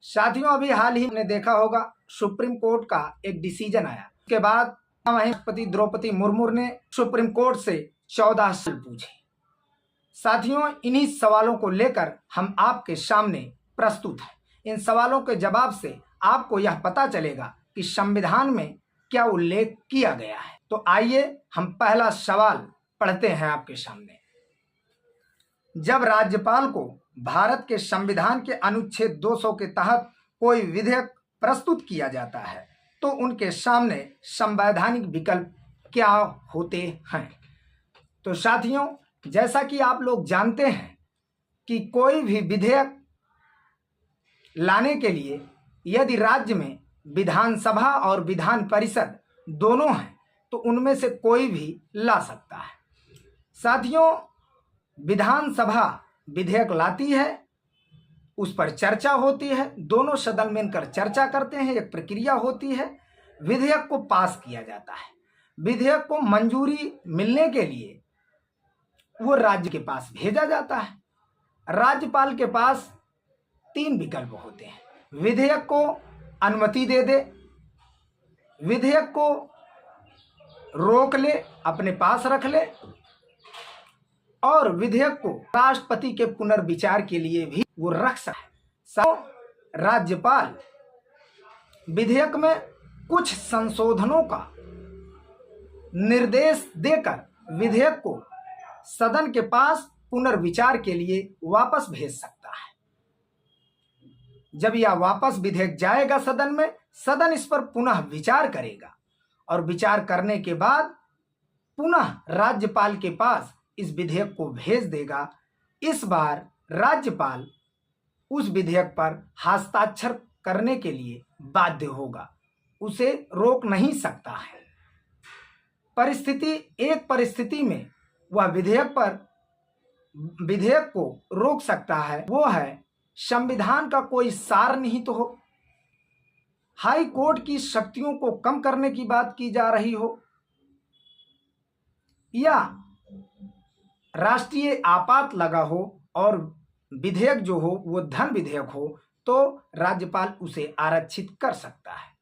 साथियों, अभी हाल ही में देखा होगा सुप्रीम कोर्ट का एक डिसीजन आया। उसके बाद राष्ट्रपति द्रौपदी मुर्मू ने सुप्रीम कोर्ट से 14 सवाल पूछे। साथियों, इन्हीं सवालों को लेकर हम आपके सामने प्रस्तुत हैं। इन सवालों के जवाब से आपको यह पता चलेगा कि संविधान में क्या उल्लेख किया गया है। तो आइए हम पहला सवाल पढ़ते हैं आपके सामने। जब राज्यपाल को भारत के संविधान के अनुच्छेद 200 के तहत कोई विधेयक प्रस्तुत किया जाता है तो उनके सामने संवैधानिक विकल्प क्या होते हैं। तो साथियों, जैसा कि आप लोग जानते हैं कि कोई भी विधेयक लाने के लिए यदि राज्य में विधानसभा और विधान परिषद दोनों हैं तो उनमें से कोई भी ला सकता है। साथियों, विधानसभा विधेयक लाती है, उस पर चर्चा होती है, दोनों सदन मिलकर चर्चा करते हैं, एक प्रक्रिया होती है, विधेयक को पास किया जाता है। विधेयक को मंजूरी मिलने के लिए वो राज्य के पास भेजा जाता है। राज्यपाल के पास 3 विकल्प होते हैं। विधेयक को अनुमति दे दे, विधेयक को रोक ले, अपने पास रख ले, और विधेयक को राष्ट्रपति के पुनर्विचार के लिए भी वो रख सकता है। राज्यपाल विधेयक में कुछ संशोधनों का निर्देश देकर विधेयक को सदन के पास पुनर्विचार के लिए वापस भेज सकता है। जब यह वापस विधेयक जाएगा सदन में, सदन इस पर पुनः विचार करेगा और विचार करने के बाद पुनः राज्यपाल के पास इस विधेयक को भेज देगा। इस बार राज्यपाल उस विधेयक पर हस्ताक्षर करने के लिए बाध्य होगा, उसे रोक नहीं सकता है। एक परिस्थिति में वह विधेयक को रोक सकता है, वो है संविधान का कोई सार निहित हो, हाई कोर्ट की शक्तियों को कम करने की बात की जा रही हो, या राष्ट्रीय आपात लगा हो और विधेयक जो हो वो धन विधेयक हो, तो राज्यपाल उसे आरक्षित कर सकता है।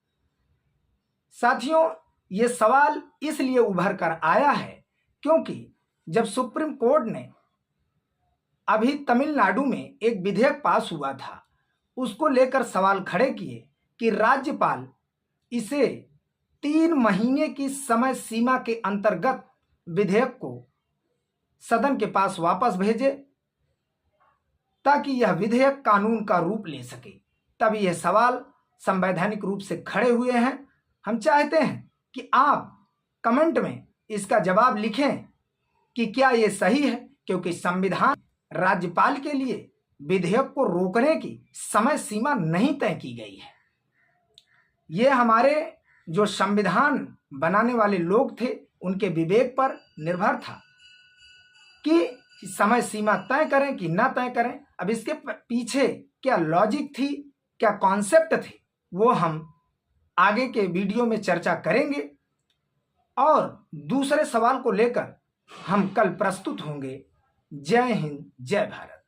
साथियों, ये सवाल इसलिए उभर कर आया है क्योंकि जब सुप्रीम कोर्ट ने अभी तमिलनाडु में एक विधेयक पास हुआ था, उसको लेकर सवाल खड़े किए कि राज्यपाल इसे 3 महीने की समय सीमा के अंतर्गत विधेयक को सदन के पास वापस भेजे ताकि यह विधेयक कानून का रूप ले सके। तब यह सवाल संवैधानिक रूप से खड़े हुए हैं। हम चाहते हैं कि आप कमेंट में इसका जवाब लिखें कि क्या यह सही है, क्योंकि संविधान राज्यपाल के लिए विधेयक को रोकने की समय सीमा नहीं तय की गई है। यह हमारे जो संविधान बनाने वाले लोग थे उनके विवेक पर निर्भर था कि समय सीमा तय करें कि ना तय करें। अब इसके पीछे क्या लॉजिक थी, क्या कॉन्सेप्ट थे, वो हम आगे के वीडियो में चर्चा करेंगे और दूसरे सवाल को लेकर हम कल प्रस्तुत होंगे। जय हिंद, जय भारत।